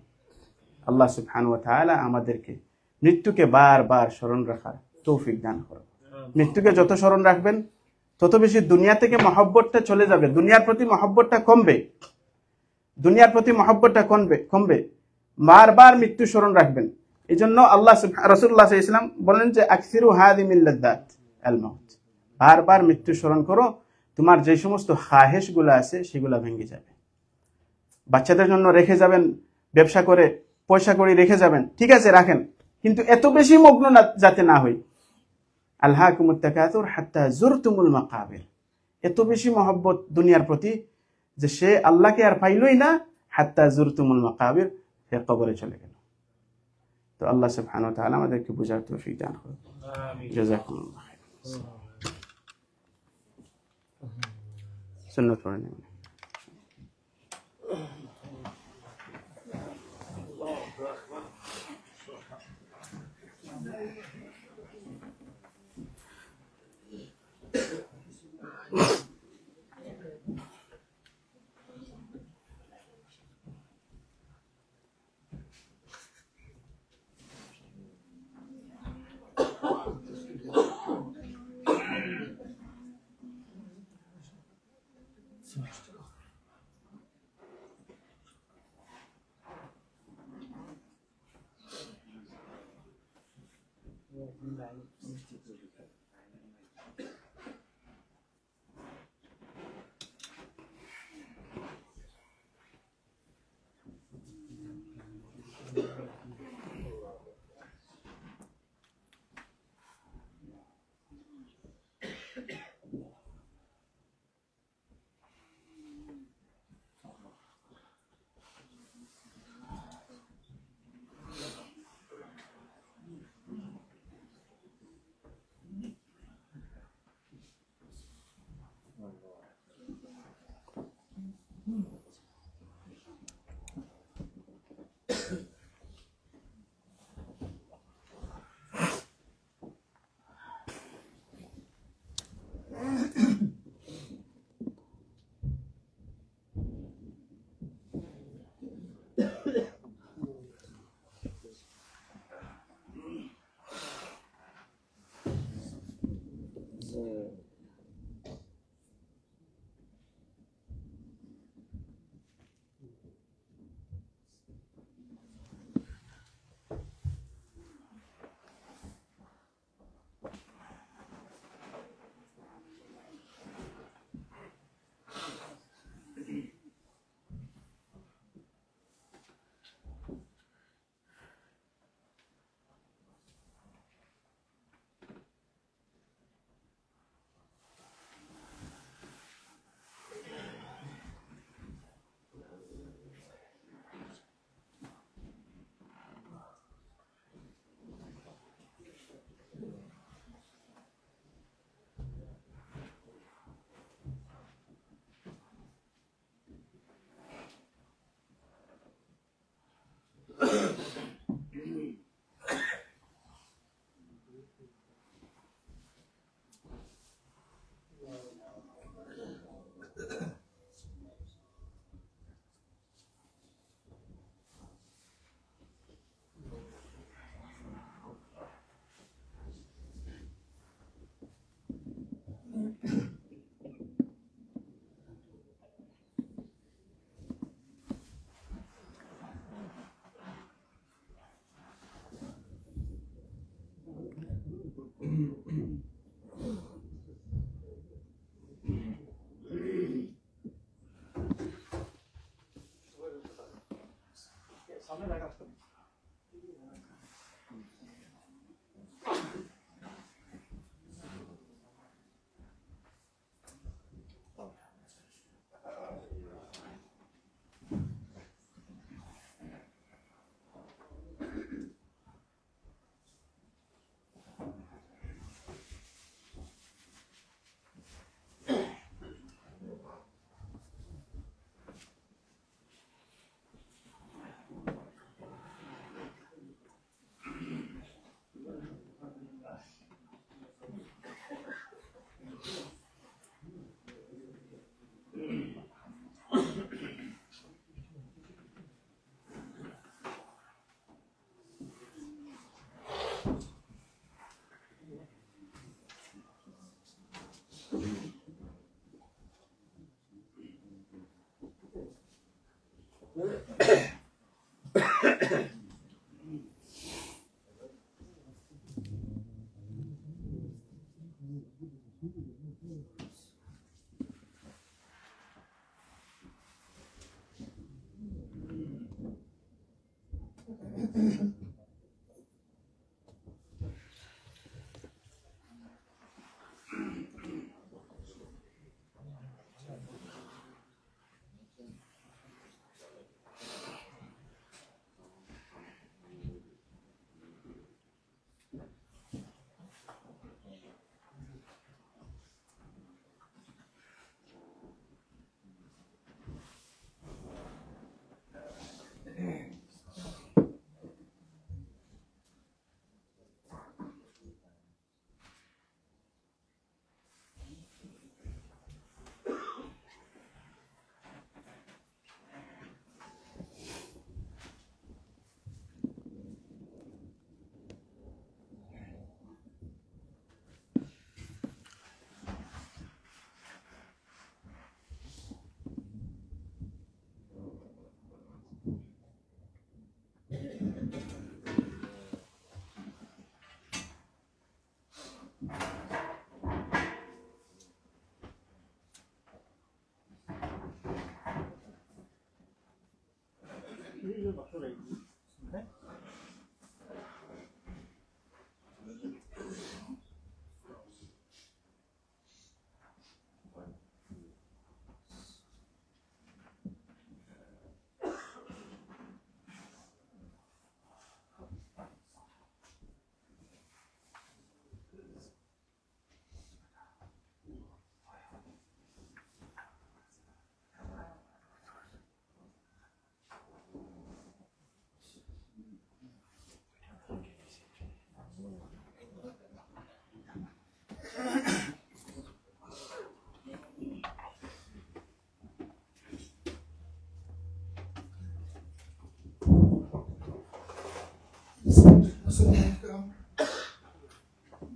আল্লাহ সুবহানাহু ওয়া তাআলা আমাদেরকে মৃত্যুকে বারবার স্মরণ রাখার তৌফিক দান করুন। মৃত্যুকে যত স্মরণ রাখবেন তত বেশি দুনিয়া থেকে মহব্বতটা চলে যাবে, দুনিয়ার প্রতি মহব্বতটা কমবে, দুনিয়ার প্রতি মহব্বতটা কমবে। বারবার মৃত্যু স্মরণ রাখবেন। এই জন্য আল্লাহ রাসূলুল্লাহ সাল্লাল্লাহু আলাইহি ওয়াসাল্লাম বলেন যে আকসিরু হাদিমিল লাযযাত আল মাউত, বারবার মৃত্যু স্মরণ করো, তোমার যে সমস্ত খাহেশগুলো আছে সেগুলো ভেঙে যাবে। বাচ্চাদের জন্য রেখে যাবেন, ব্যবসা করে পয়সা করে রেখে যাবেন, ঠিক আছে রাখেন, কিন্তু এত বেশি মগ্ন যাতে না হই। আলহাকুমুত তাকাতুর হাত্তা যুরতুমুল মাকাবির, এত বেশি মহব্বত দুনিয়ার প্রতি যে সে আল্লাহকে আর পাইলই না, হাত্তা যুরতুমুল মাকাবির, সে কবরে চলে গেল। তো আল্লাহ সুবহানাহু ওয়া তাআলা আমাদেরকে বুঝার তৌফিক দান করুন। আমিন। জাযাকুমুল্লাহ খাইর। সুন্নাত পড়েন।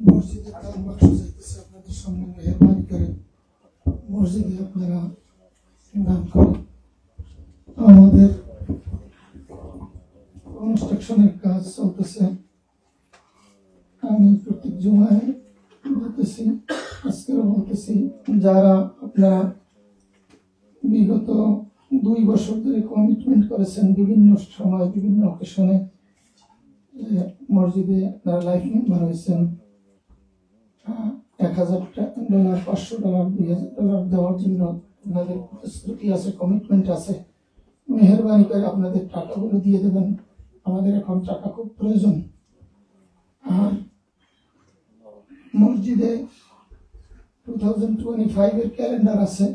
মসজিদে দান বাক্স যাইতেছে আপনাদের সামনে, মেহরবানি করে মসজিদে আপনারা দান করেন। আমাদের কনস্ট্রাকশনের কাজ চলতেছে। আমি প্রত্যেক জুমায় বলতেছি, আজকেও বলতেছি, যারা আপনারা বিগত 2 বছর ধরে কমিটমেন্ট করেছেন বিভিন্ন সময় বিভিন্ন অকেশনে মসজিদে আপনারা লাইফ মেম্বার হয়েছেন, $1000, $500, $2000 দেওয়ার জন্য আপনাদের প্রতিশ্রুতি আছে, কমিটমেন্ট আছে। মেহরবানি করে আপনাদের টাকাগুলো দিয়ে দেবেন। আমাদের এখন টাকা খুব প্রয়োজন। আর মসজিদে 2025 এর ক্যালেন্ডার আছে,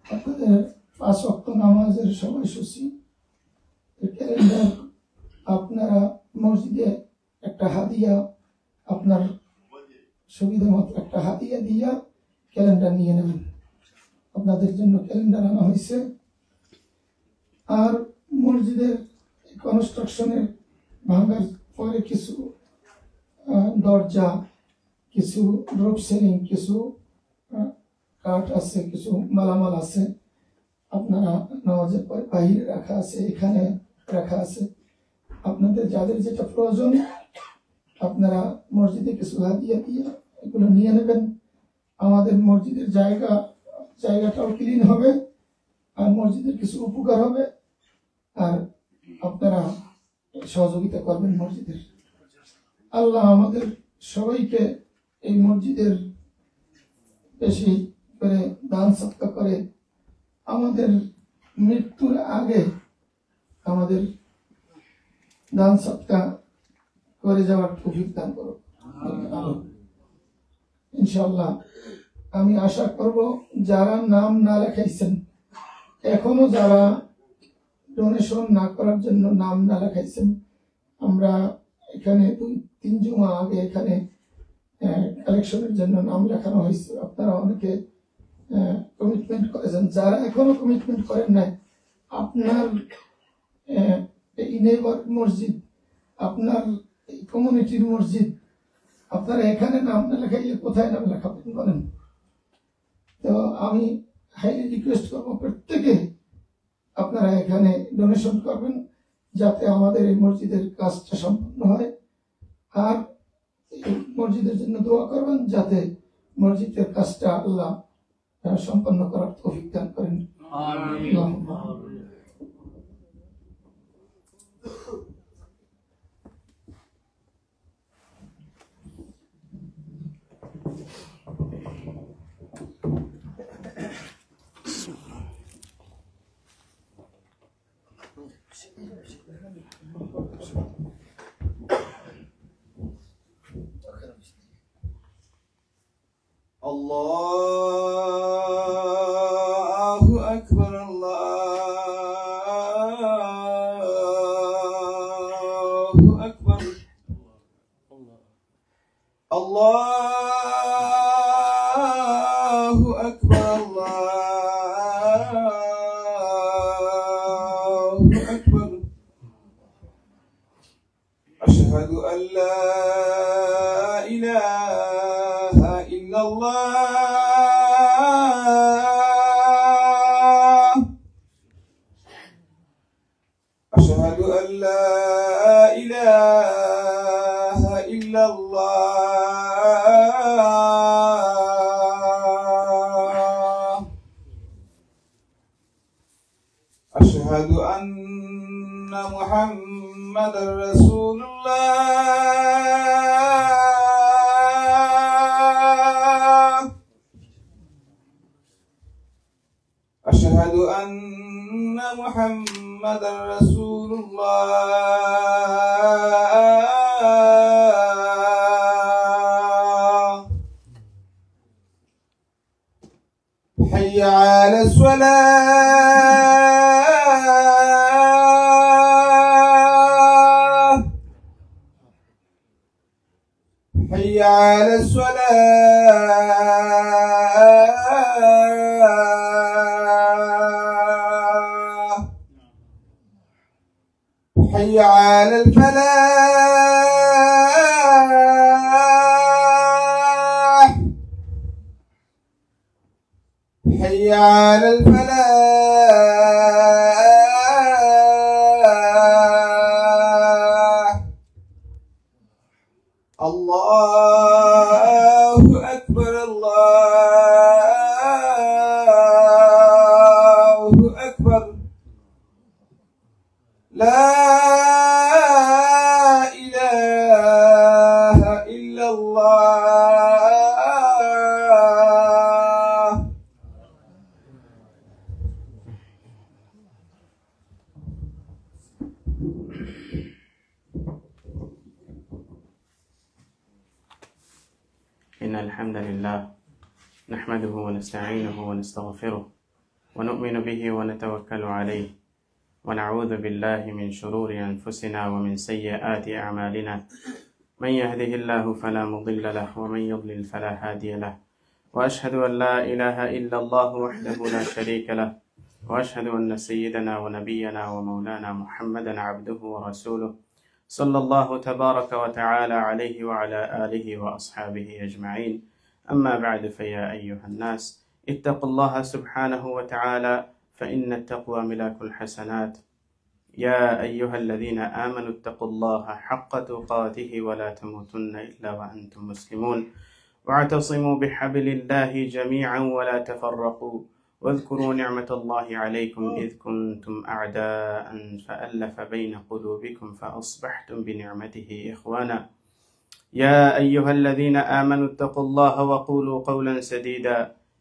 আপনাদের 5 ওয়াক্ত নামাজের সময়সূচি ক্যালেন্ডার। আপনারা মসজিদে একটা হাদিয়া, আপনার সুবিধা মতো একটা হাদিয়া দিয়া ক্যালেন্ডার নিয়ে নেবেন। আপনাদের জন্য ক্যালেন্ডার আনা হয়েছে। আর মসজিদের কনস্ট্রাকশনের ভাঙার পরে কিছু দরজা, কিছু রূপ সিলিং, কিছু কাঠ আছে, কিছু মালামাল আছে, আপনারা নামাজের পরে বাহিরে রাখা আছে, এখানে রাখা আছে। আপনাদের যাদের যেটা প্রয়োজন আপনারা মসজিদে কিছু হাদিয়া দিয়ে এগুলো নিয়ে নেবেন। আমাদের মসজিদের জায়গাটাও ক্লিন হবে, আর মসজিদের কিছু উপকার হবে, আর আপনারা সহযোগিতা করবেন মসজিদের। আল্লাহ আমাদের সবাইকে এই মসজিদের বেশি করে দান সদকা করে আমাদের মৃত্যুর আগে আমাদের দান সদকা করে যাওয়ার তৌফিক দান করো ইনশাআল্লাহ। আমি আশা করব যারা নাম না লেখাইছেন, এখনো যারা ডোনেশন না করার জন্য নাম না লেখাইছেন, আমরা এখানে 2-3 জুমা আগে এখানে কালেকশনের জন্য নাম লেখানো হয়েছে। আপনারা অনেকে কমিটমেন্ট করেছেন। যারা এখনো কমিটমেন্ট করেন নাই, আপনার এই নেইবার মসজিদ, আপনার এই কমিউনিটির মসজিদ, আপনারা এখানে নাম না লেখাইলে কোথায় নাম লেখাবেন বলেন? তো আমি হাইলি রিকোয়েস্ট করবো প্রত্যেকে আপনারা এখানে ডোনেশন করবেন, যাতে আমাদের এই মসজিদের কাজটা সম্পন্ন হয়। আর এই মসজিদের জন্য দোয়া করবেন যাতে মসজিদের কাজটা আল্লাহ সম্পন্ন করার তৌফিক দান করেন। الله أكبر الله أكبر الله أكبر الله أكبر أشهد أن لا إله إلا الله أشهد أن لا إله إلا الله أشهد أن محمد رسول الله أشهد أن محمد رسول الله حي على الصلاة حي على الصلاة حي على الفلاح حي على الفلاح الله أكبر الله أكبر لا إله إلا الله إن الحمد لله نحمده ونستعينه ونستغفره ونؤمن به ونتوكل عليه ونعوذ بالله من شرور أنفسنا ومن سيئات أعمالنا من يهده الله فلا مضل له ومن يضلل فلا هادي له وأشهد أن لا إله إلا الله وحده لا شريك له وأشهد أن سيدنا ونبينا ومولانا محمدا عبده ورسوله صلى الله تبارك وتعالى عليه وعلى آله وأصحابه أجمعين أما بعد فيا أيها الناس اتقوا الله سبحانه وتعالى فإن التقوى ملاك الحسنات يا أيها الذين آمنوا اتقوا الله حق تقاته ولا تموتن إلا وأنتم مسلمون واعتصموا بحبل الله جميعا ولا تفرقوا واذكروا نعمة الله عليكم إذ كنتم أعداء فألف بين قلوبكم فأصبحتم بنعمته إخوانا يا أيها الذين آمنوا اتقوا الله وقولوا قولا سديدا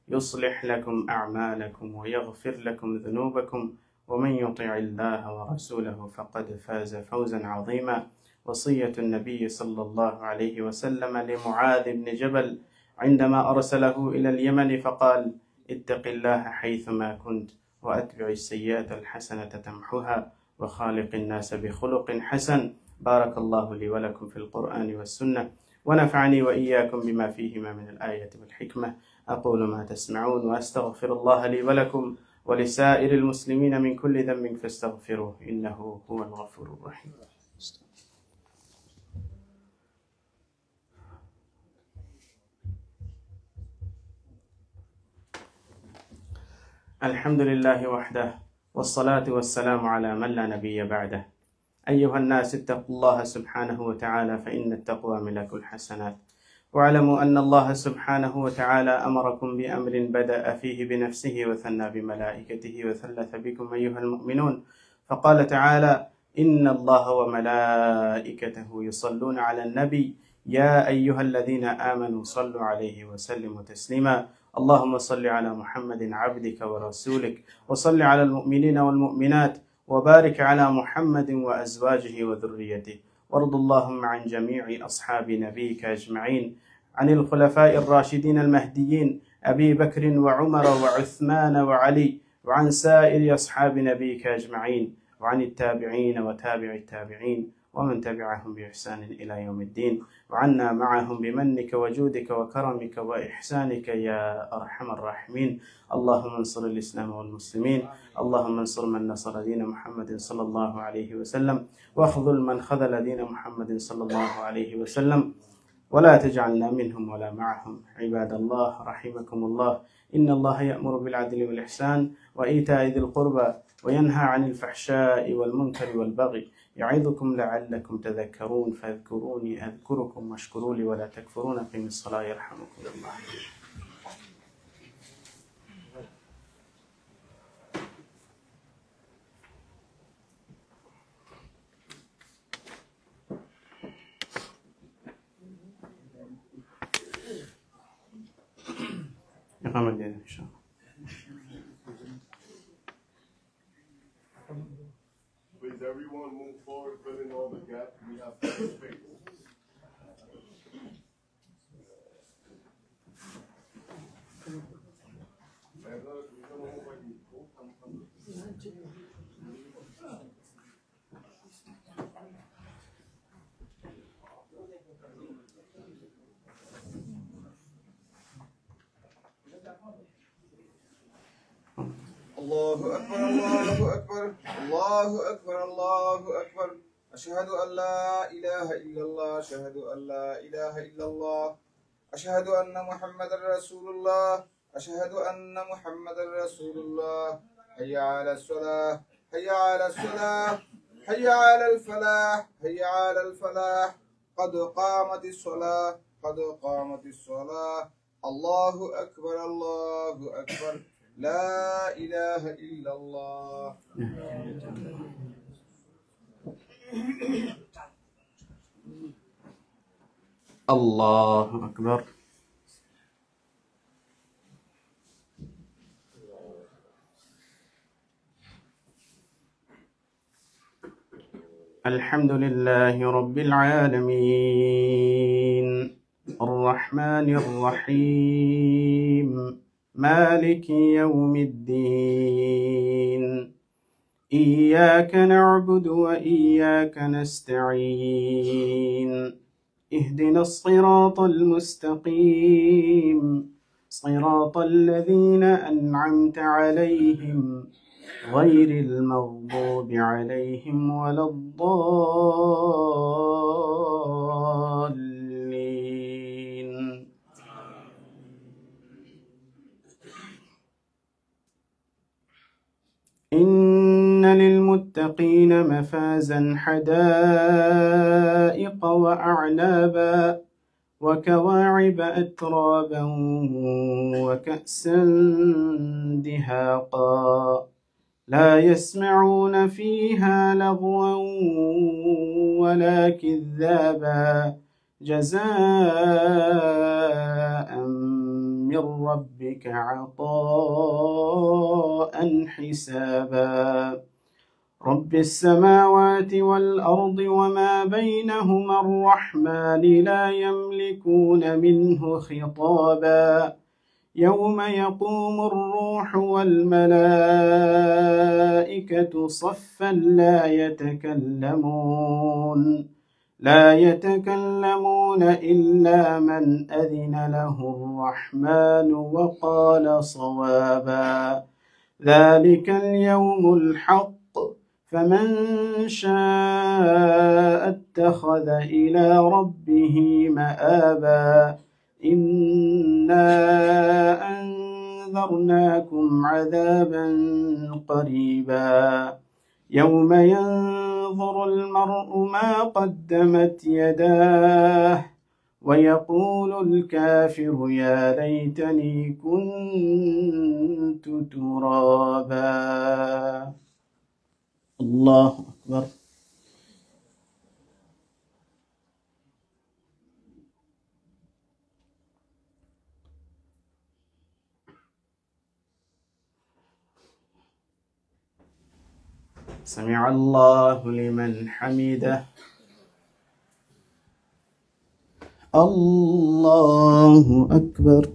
يصلح لكم أعمالكم ويغفر لكم ذنوبكم ومن يطع الله ورسوله فقد فاز فوزا عظيما وصية النبي صلى الله عليه وسلم لمعاذ بن جبل عندما أرسله إلى اليمن فقال اتق الله حيثما كنت وأتبع السيئة الحسنة تمحها وخالق الناس بخلق حسن بارك الله لي ولكم في القرآن والسنة ونفعني وإياكم بما فيهما من الآية والحكمة أقول ما تسمعون وأستغفر الله لي ولكم ولسائر المسلمين من كل ذنب فاستغفروه إنه هو الغفور الرحيم. الحمد لله وحده والصلاة والسلام على من لا نبي بعده. أيها الناس اتقوا الله سبحانه وتعالى فإن التقوى ملاك الحسنات واعلموا أن الله سبحانه وتعالى أمركم بأمر بدأ فيه بنفسه وثنى بملائكته وثلث بكم أيها المؤمنون فقال تعالى إن الله وملائكته يصلون على النبي يا أيها الذين آمنوا صلوا عليه وسلموا تسليما اللهم صل على محمد عبدك ورسولك وصل على المؤمنين والمؤمنات وبارك على محمد وأزواجه وذريته وارض اللهم عن جميع أصحاب نبيك أجمعين عن الخلفاء الراشدين المهديين أبي بكر وعمر وعثمان وعلي وعن سائر أصحاب نبيك أجمعين وعن التابعين وتابع التابعين ومن تبعهم بإحسان إلى يوم الدين وعنا معهم بمنك وجودك وكرمك وإحسانك يا أرحم الراحمين اللهم انصر الإسلام والمسلمين اللهم انصر من نصر دين محمد صلى الله عليه وسلم واخذل من خذل دين محمد صلى الله عليه وسلم ولا تجعلنا منهم ولا معهم عباد الله رحمكم الله إن الله يأمر بالعدل والإحسان وإيتاء ذي القربى وينهى عن الفحشاء والمنكر والبغي يعظكم لعلكم تذكرون فاذكروني أذكركم واشكروا لي ولا تكفرون قيموا الصلاة يرحمكم الله. إقامة الدين إن شاء الله. Please, everyone move forward, fill in all the gaps. We have space. الله أكبر الله أكبر الله أكبر الله أكبر أشهد أن لا إله إلا الله أشهد أن لا إله إلا الله أشهد أن محمدا رسول الله أشهد أن محمدا رسول الله حي على الصلاة حي على الصلاة حي على الفلاح حي على الفلاح قد قامت الصلاة قد قامت الصلاة الله أكبر الله أكبر لا إله إلا الله. الله أكبر. الحمد لله رب العالمين الرحمن الرحيم مالك يوم الدين إياك نعبد وإياك نستعين اهدنا الصراط المستقيم صراط الذين أنعمت عليهم غير المغضوب عليهم ولا الضالين. إن للمتقين مفازا حدائق وأعنابا وكواعب أترابا وكأسا دهاقا لا يسمعون فيها لغوا ولا كذابا جزاء من ربك عطاء حسابا رب السماوات والأرض وما بينهما الرحمن لا يملكون منه خطابا يوم يقوم الروح والملائكة صفا لا يتكلمون إلا من أذن له الرحمن وقال صوابا ذلك اليوم الحق فمن شاء اتخذ إلى ربه مآبا إنا أنذرناكم عذابا قريبا يوم ينظر المرء ما قدمت يداه ويقول الكافر يا ليتني كنت ترابا. الله أكبر. سمع الله لمن حمده. الله أكبر.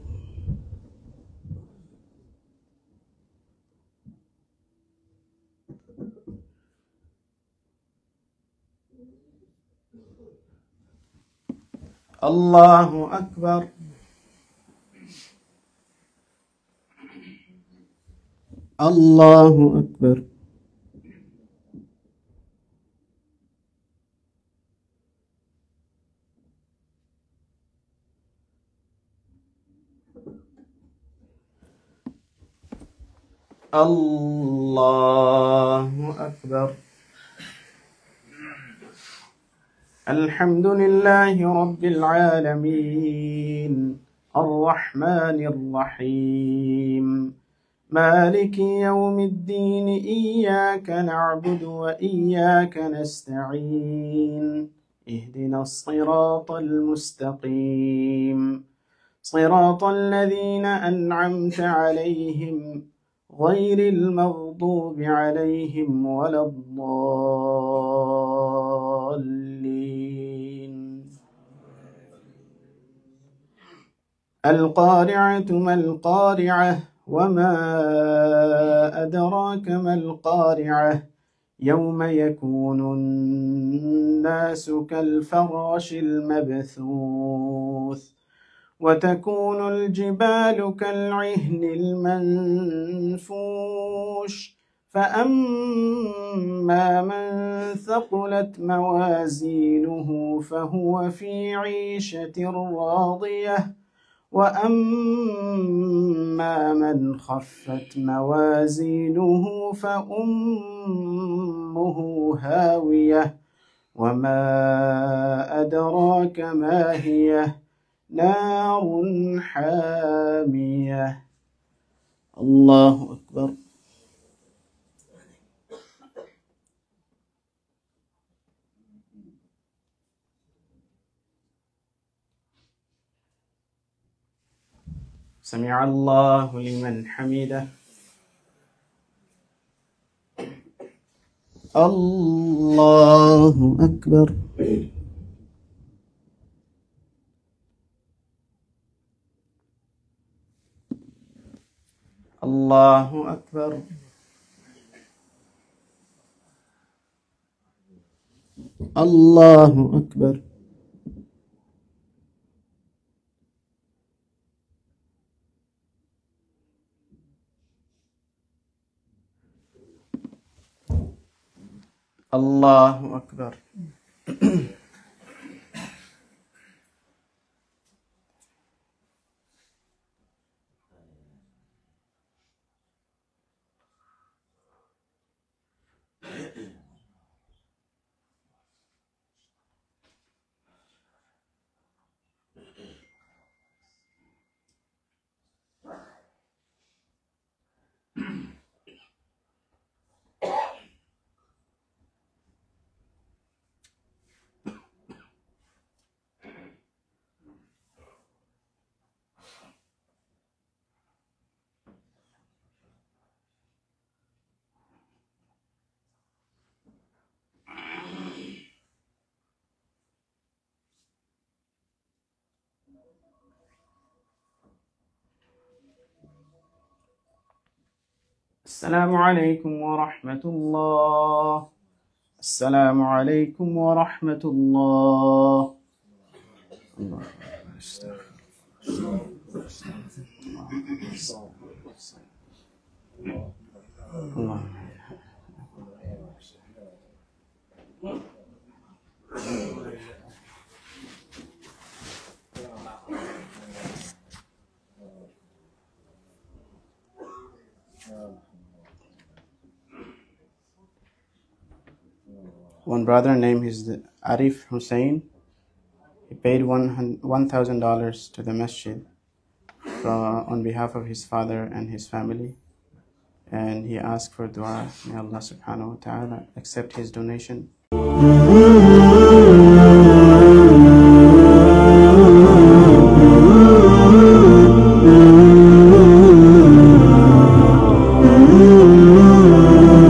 الله أكبر. الله أكبر. الله أكبر. الحمد لله رب العالمين الرحمن الرحيم مالك يوم الدين إياك نعبد وإياك نستعين اهدنا الصراط المستقيم صراط الذين أنعمت عليهم غير المغضوب عليهم ولا الضالين. القارعة ما القارعة وما أدراك ما القارعة يوم يكون الناس كالفراش المبثوث وتكون الجبال كالعهن المنفوش فأما من ثقلت موازينه فهو في عيشة راضية وأما من خفت موازينه فأمه هاوية وما أدراك ما هي نار حامية. الله أكبر. سمع الله لمن حمده. الله أكبر. الله أكبر. الله أكبر. الله أكبر. السلام عليكم ورحمة الله. السلام عليكم ورحمة الله. الله الله. One brother named Arif Hussein. He paid $1,000 to the masjid on behalf of his father and his family, and he asked for dua. May Allah subhanahu wa ta'ala accept his donation.